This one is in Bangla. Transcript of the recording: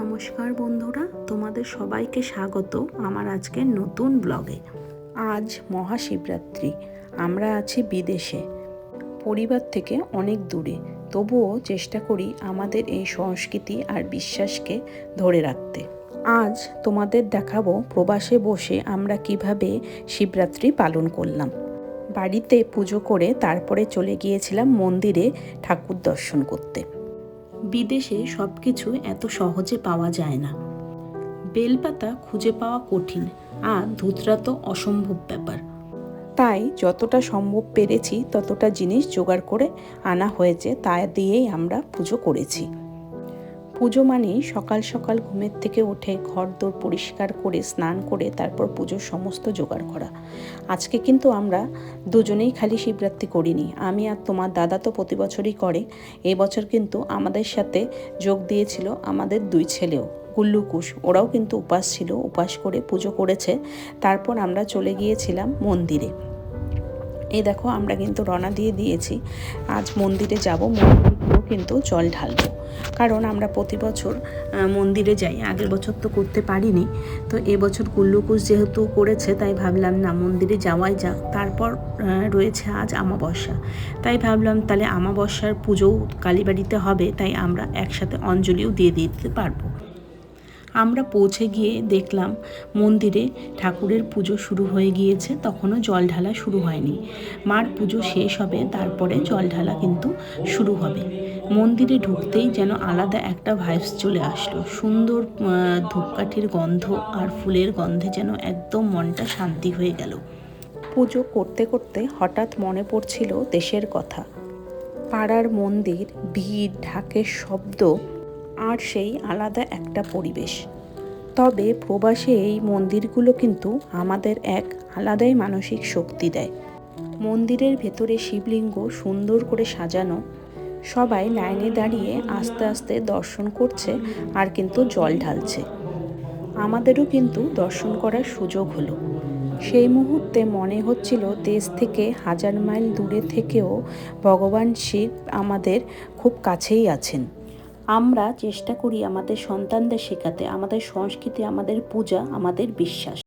নমস্কার বন্ধুরা, তোমাদের সবাইকে স্বাগত আমার আজকের নতুন ব্লগে। আজ মহাশিবরাত্রি। আমরা আছি বিদেশে, পরিবার থেকে অনেক দূরে, তবুও চেষ্টা করি আমাদের এই সংস্কৃতি আর বিশ্বাসকে ধরে রাখতে। আজ তোমাদের দেখাবো প্রবাসে বসে আমরা কিভাবে শিবরাত্রি পালন করলাম। বাড়িতে পুজো করে তারপরে চলে গিয়েছিলাম মন্দিরে ঠাকুর দর্শন করতে। বিদেশে সব কিছু এত সহজে পাওয়া যায় না। বেলপাতা খুঁজে পাওয়া কঠিন, আর ধুতরা তো অসম্ভব ব্যাপার। তাই যতটা সম্ভব পেরেছি ততটা জিনিস জোগাড় করে আনা হয়েছে, তা দিয়েই আমরা পুজো করেছি। পুজো মানেই সকাল সকাল ঘুমের থেকে উঠে ঘরদোর পরিষ্কার করে স্নান করে তারপর পুজোর সমস্ত জোগাড় করা। আজকে কিন্তু আমরা দুজনেই খালি শিবরাত্রি করিনি, আমি আর তোমার দাদা তো প্রতি বছরই করে। এবছর কিন্তু আমাদের সাথে যোগ দিয়েছিল আমাদের দুই ছেলেও, গুল্লু কুশ, ওরাও কিন্তু উপাস ছিল, উপাস করে পুজো করেছে। তারপর আমরা চলে গিয়েছিলাম মন্দিরে। এই দেখো আমরা কিন্তু রওনা দিয়ে দিয়েছি, আজ মন্দিরে যাব, মন্দিরেও কিন্তু জল ঢালবো। কারণ আমরা প্রতি বছর মন্দিরে যাই, আগের বছর তো করতে পারিনি, তো এবছর কুল্লুকুশ যেহেতু করেছে তাই ভাবলাম না মন্দিরে যাওয়াই যাক। তারপর রয়েছে আজ আমাবস্যা, তাই ভাবলাম তাহলে আমাবস্যার পুজোও কালীবাড়িতে হবে, তাই আমরা একসাথে অঞ্জলিও দিয়ে দিতে পারবো। আমরা পৌঁছে গিয়ে দেখলাম মন্দিরে ঠাকুরের পুজো শুরু হয়ে গিয়েছে, তখনও জল ঢালা শুরু হয়নি। মার পুজো শেষ হবে, তারপরে জল ঢালা কিন্তু শুরু হবে। মন্দিরে ঢুকতেই যেন আলাদা একটা ভাইবস চলে আসলো, সুন্দর ধূপকাঠির গন্ধ আর ফুলের গন্ধে যেন একদম মনটা শান্তি হয়ে গেল। পুজো করতে করতে হঠাৎ মনে পড়ছিল দেশের কথা। পাড়ার মন্দির, ভিড়, ঢাকের শব্দ, আর সেই আলাদা একটা পরিবেশ। তবে প্রবাসে এই মন্দিরগুলো কিন্তু আমাদের এক আলাদাই মানসিক শক্তি দেয়। মন্দিরের ভেতরে শিবলিঙ্গ সুন্দর করে সাজানো, সবাই লাইনে দাঁড়িয়ে আস্তে আস্তে দর্শন করছে আর কিন্তু জল ঢালছে। আমাদেরও কিন্তু দর্শন করার সুযোগ হলো। সেই মুহূর্তে মনে হচ্ছিল দেশ থেকে 1000 মাইল দূরে থেকেও ভগবান শিব আমাদের খুব কাছেই আছেন। আমরা চেষ্টা করি আমাদের সন্তানদের শেখাতে আমাদের সংস্কৃতি, আমাদের পূজা, আমাদের বিশ্বাস।